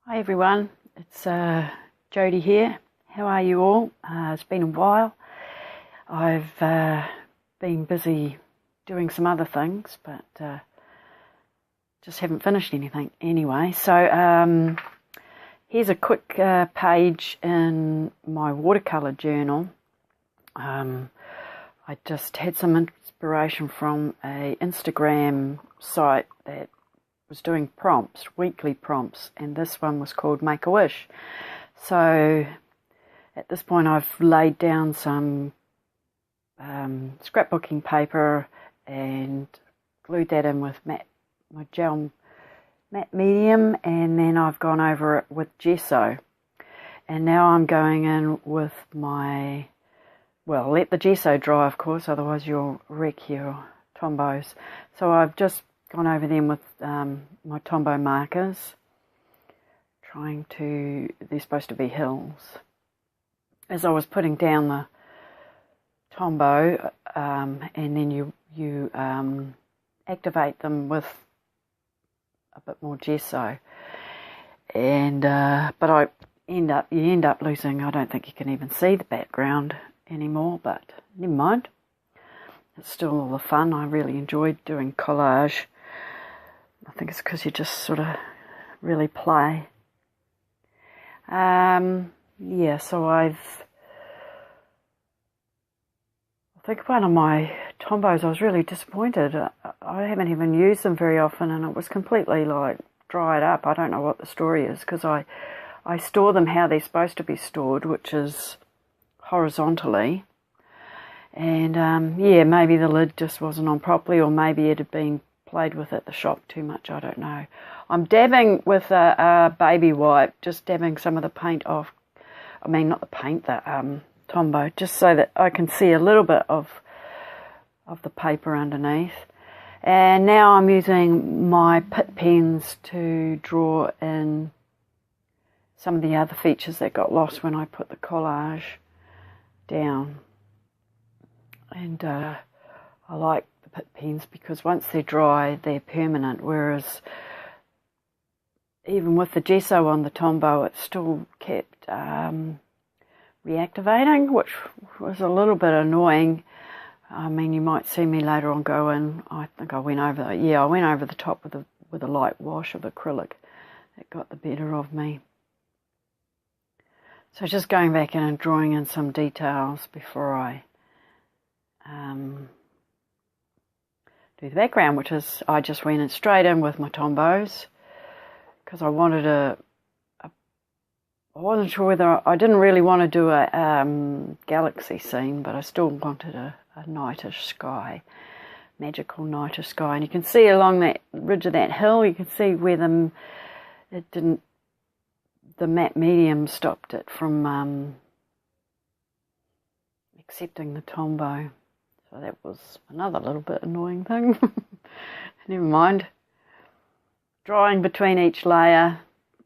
Hi everyone, it's Jodie here. How are you all? It's been a while. I've been busy doing some other things, but just haven't finished anything anyway. So here's a quick page in my watercolour journal. I just had some inspiration from a Instagram site that was doing prompts, weekly prompts, and this one was called Make a Wish. So at this point I've laid down some scrapbooking paper and glued that in with my gel matte medium, and then I've gone over it with gesso. And now I'm going in with my, well, let the gesso dry of course, otherwise you'll wreck your Tombows. So I've just gone over them with my Tombow markers, they're supposed to be hills. As I was putting down the Tombow, and then you activate them with a bit more gesso, and but you end up losing. I don't think you can even see the background anymore, but never mind. It's still all the fun. I really enjoyed doing collage. I think it's because you just sort of really play. Yeah, so I think one of my Tombows, I was really disappointed. I haven't even used them very often, and it was completely like dried up. I don't know what the story is, because I store them how they're supposed to be stored, which is horizontally. And yeah, maybe the lid just wasn't on properly, or maybe it had been played with at the shop too much, I don't know. I'm dabbing with a baby wipe, just dabbing some of the paint off. I mean, not the paint, the Tombow, just so that I can see a little bit of the paper underneath. And now I'm using my Pitt Pens to draw in some of the other features that got lost when I put the collage down. And I like the Pitt Pens because once they're dry, they're permanent, whereas even with the gesso on the Tombow, it still kept reactivating, which was a little bit annoying. I mean, you might see me later on go in. I think I went over the top with a light wash of acrylic. It got the better of me. So just going back in and drawing in some details before I do the background, which is I just went in straight in with my Tombows because I wanted I wasn't sure whether I didn't really want to do a galaxy scene, but I still wanted a nightish sky, magical nightish sky. And you can see along that ridge of that hill, you can see where the matte medium stopped it from accepting the Tombow. So that was another little bit annoying thing. Never mind. Drawing between each layer,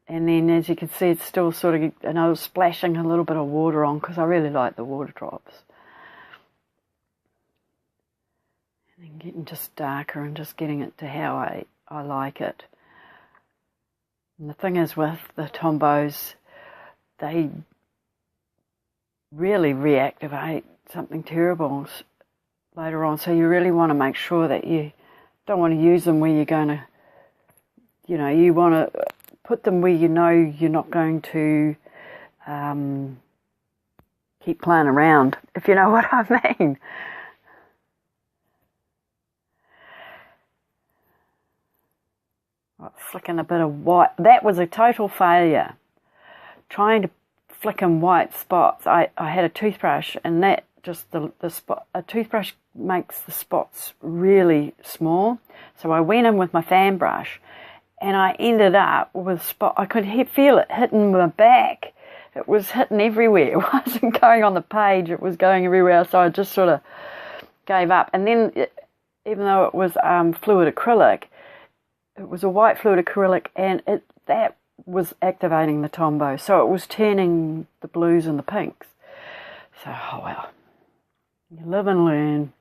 and then as you can see it's still sort of, and I was splashing a little bit of water on because I really like the water drops. And then getting just darker and just getting it to how I like it. And the thing is with the Tombows, they really reactivate something terrible later on, so you really want to make sure that you don't want to use them where you're going to, you want to put them where you know you're not going to keep playing around, if you know what I mean. Flicking a bit of white. That was a total failure. Trying to flick in white spots. I had a toothbrush, and that just the spot. A toothbrush makes the spots really small. So I went in with my fan brush, and I ended up with spot. I could feel it hitting my back. It was hitting everywhere. It wasn't going on the page. It was going everywhere. So I just sort of gave up. And then, even though it was fluid acrylic, it was a white fluid acrylic, and that was activating the Tombow. So it was turning the blues and the pinks. So, oh well. You live and learn.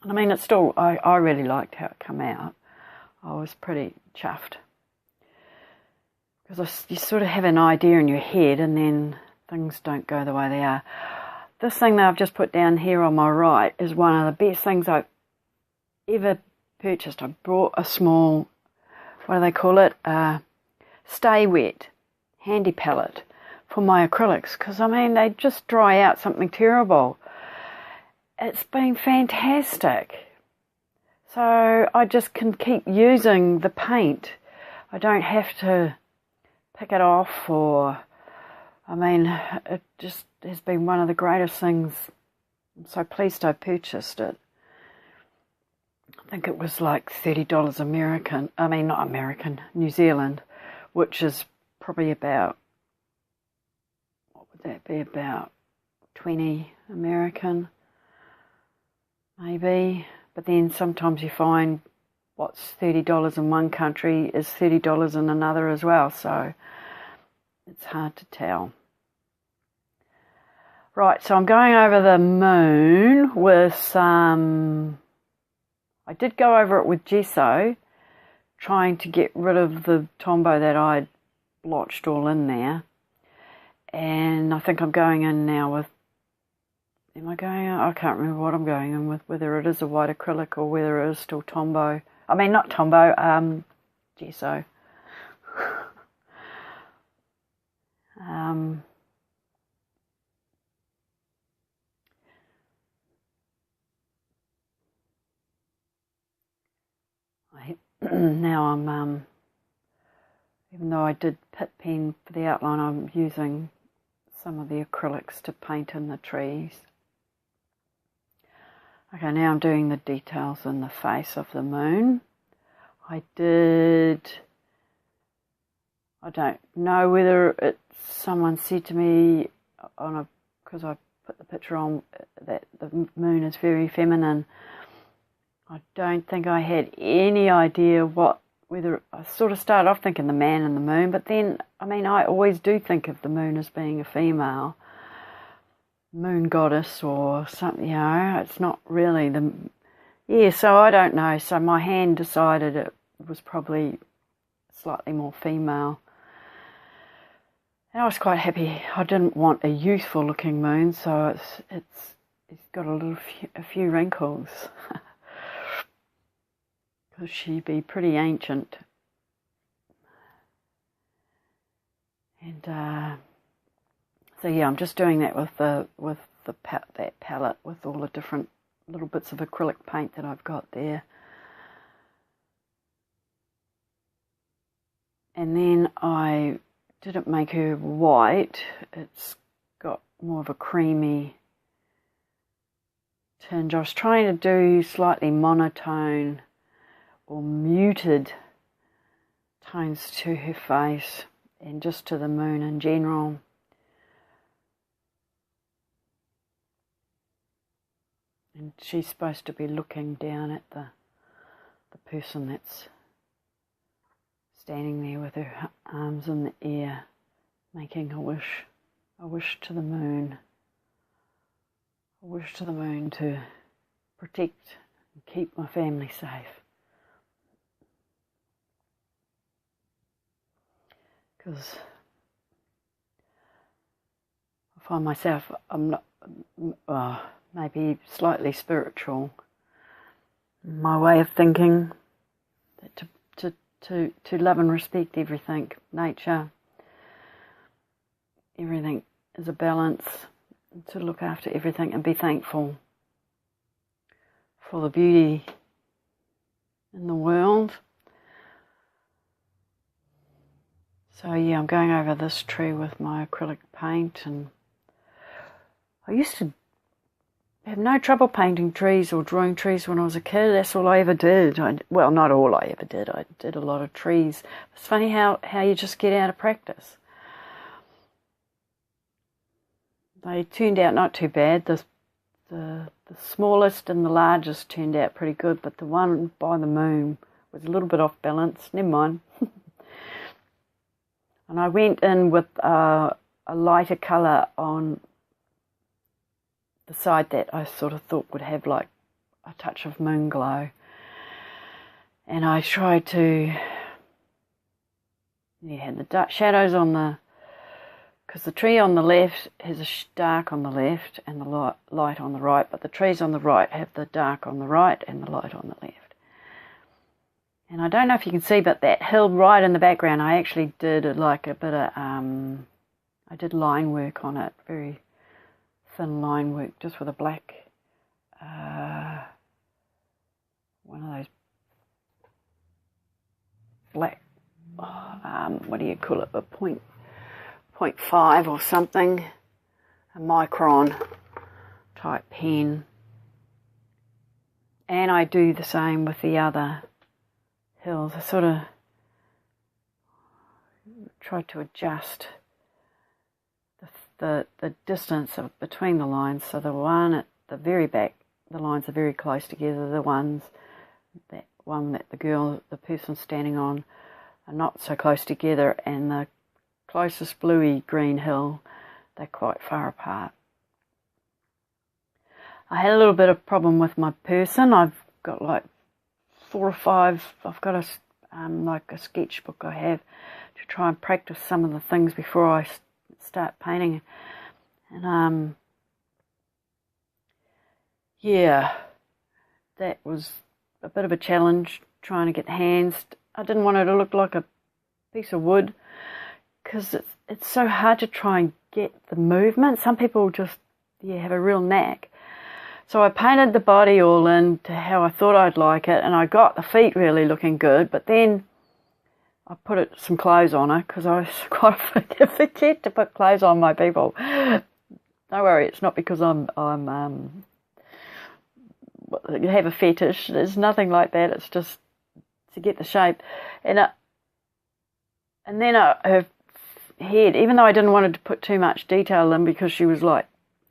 I mean, it's still, I really liked how it came out. I was pretty chuffed. because you sort of have an idea in your head and then things don't go the way they are. This thing that I've just put down here on my right is one of the best things I've ever purchased. I bought a small, what do they call it, stay wet handy palette for my acrylics, because I mean they just dry out something terrible. It's been fantastic. So I just can keep using the paint. I don't have to pick it off, or, I mean, it just has been one of the greatest things. I'm so pleased I purchased it. I think it was like $30 American, I mean not American, New Zealand, which is probably about, what would that be, about 20 American, maybe. But then sometimes you find what's $30 in one country is $30 in another as well, so it's hard to tell. Right, so I'm going over the moon with some, I did go over it with gesso, trying to get rid of the Tombow that I'd blotched all in there. And I think I'm going in now with, am I going, I can't remember what I'm going in with, whether it is a white acrylic or whether it is still Tombow. I mean, not Tombow, gesso. Now I'm, even though I did Pitt Pen for the outline, I'm using some of the acrylics to paint in the trees. Okay, now I'm doing the details in the face of the moon. I don't know whether it's, someone said to me because I put the picture on, that the moon is very feminine. I don't think I had any idea whether, I sort of started off thinking the man and the moon, but then, I mean, I always do think of the moon as being a female moon goddess or something, you know, it's not really so I don't know, so my hand decided it was probably slightly more female. And I was quite happy. I didn't want a youthful looking moon, so it's got a few wrinkles. Because she'd be pretty ancient. And so yeah, I'm just doing that with that palette with all the different little bits of acrylic paint that I've got there. And then I didn't make her white. It's got more of a creamy tinge. I was trying to do slightly monotone or muted tones to her face and just to the moon in general. And she's supposed to be looking down at the person that's standing there with her arms in the air, making a wish to the moon. A wish to the moon to protect and keep my family safe. Because I find myself, I'm not, maybe slightly spiritual in my way of thinking, that to love and respect everything, nature, everything is a balance, to look after everything and be thankful for the beauty in the world. So yeah, I'm going over this tree with my acrylic paint, and I used to have no trouble painting trees or drawing trees when I was a kid. That's all I ever did. Well, not all I ever did. I did a lot of trees. It's funny how you just get out of practice. They turned out not too bad. The smallest and the largest turned out pretty good, but the one by the moon was a little bit off balance. Never mind. And I went in with a lighter colour on the side that I sort of thought would have like a touch of moon glow. And I tried to You had the dark shadows on the, because the tree on the left has a dark on the left and the light on the right, but the trees on the right have the dark on the right and the light on the left. And I don't know if you can see, but that hill right in the background, I actually did like a bit of, I did line work on it, very thin line work, just with a black, one of those black, what do you call it, a 0.5 or something, a micron type pen. And I do the same with the other hills. I sort of try to adjust the distance between the lines, so the one at the very back, the lines are very close together. The one that the person standing on, are not so close together, and the closest bluey green hill, they're quite far apart. I had a little bit of problem with my person. I've got like 4 or 5. I've got like a sketchbook I have to try and practice some of the things before I start painting. And yeah, that was a bit of a challenge trying to get the hands. I didn't want it to look like a piece of wood because it's so hard to try and get the movement. Some people just have a real knack. So I painted the body all in to how I thought I'd like it, and I got the feet really looking good, but then I put some clothes on her because I quite forget to put clothes on my people. Don't worry, it's not because I'm you have a fetish. There's nothing like that. It's just to get the shape. And then her head, even though I didn't want to put too much detail in because she was like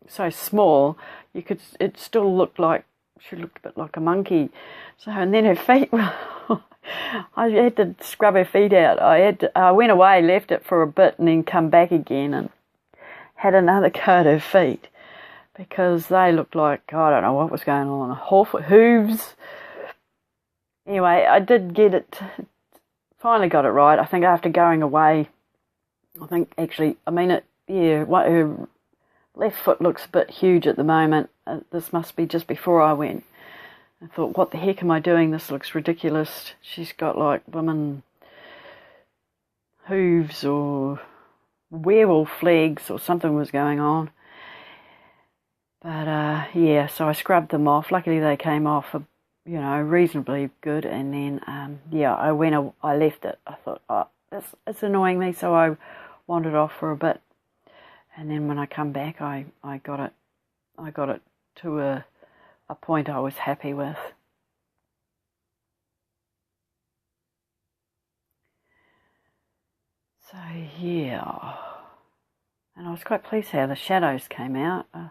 so small, it still looked like she looked a bit like a monkey. So, and then her feet, I had to scrub her feet out. I went away, left it for a bit, and then come back again and had another go at her feet because they looked like, I don't know what was going on, hooves. Anyway, I did get it, finally got it right. I think after going away, her left foot looks a bit huge at the moment. This must be just before I went. I thought, what the heck am I doing? This looks ridiculous. She's got like women hooves or werewolf legs or something was going on. But yeah, so I scrubbed them off. Luckily they came off, reasonably good. And then I left it. I thought, it's annoying me, so I wandered off for a bit. And then when I come back, I got it to a point I was happy with. So yeah, and I was quite pleased how the shadows came out. I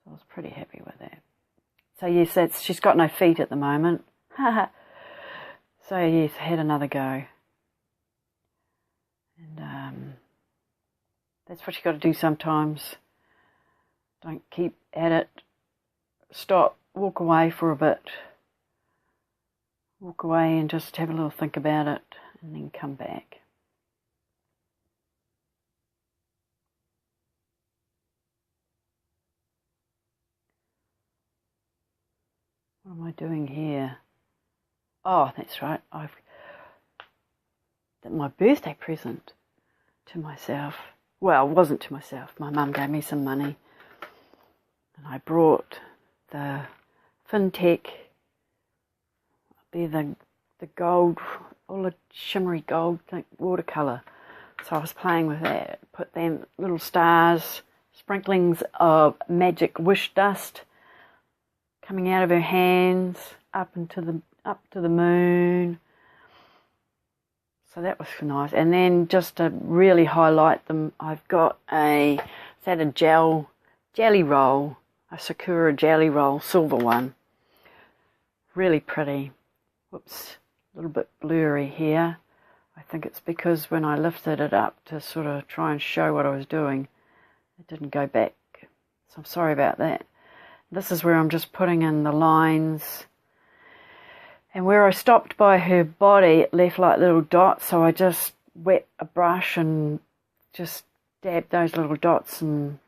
was pretty happy with that. So yes, she's got no feet at the moment. So yes, I had another go. And that's what you got to do sometimes. Don't keep at it. Stop, walk away for a bit. Walk away and just have a little think about it and then come back. What am I doing here? Oh, that's right. My birthday present to myself. Well, it wasn't to myself. My mum gave me some money. And I brought the FinTech, the gold, all the shimmery gold watercolour. So I was playing with that. Put them little stars, sprinklings of magic wish dust coming out of her hands up to the moon. So that was nice. And then just to really highlight them, I've got a jelly roll, a Sakura jelly roll, silver one. Really pretty. Whoops, a little bit blurry here. I think it's because when I lifted it up to sort of try and show what I was doing, it didn't go back. So I'm sorry about that. This is where I'm just putting in the lines And where I stopped by her body, it left like little dots, so I just wet a brush and just dabbed those little dots and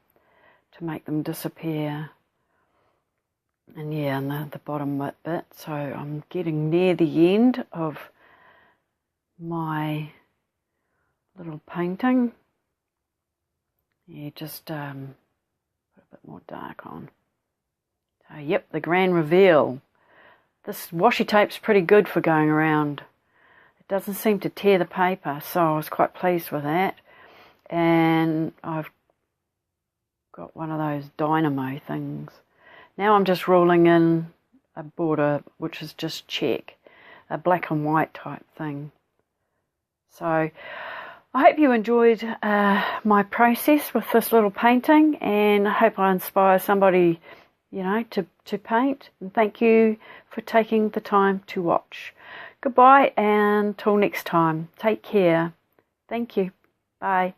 to make them disappear. And yeah, and the bottom bit. So I'm getting near the end of my little painting. Yeah, just put a bit more dark on. So yep, the grand reveal. This washi tape's pretty good for going around. It doesn't seem to tear the paper, so I was quite pleased with that. And I've got one of those dynamo things. Now I'm just rolling in a border, which is just check, a black and white type thing. So I hope you enjoyed my process with this little painting, and I hope I inspire somebody, you know, to paint. And thank you for taking the time to watch. Goodbye, and until next time, take care. Thank you. Bye.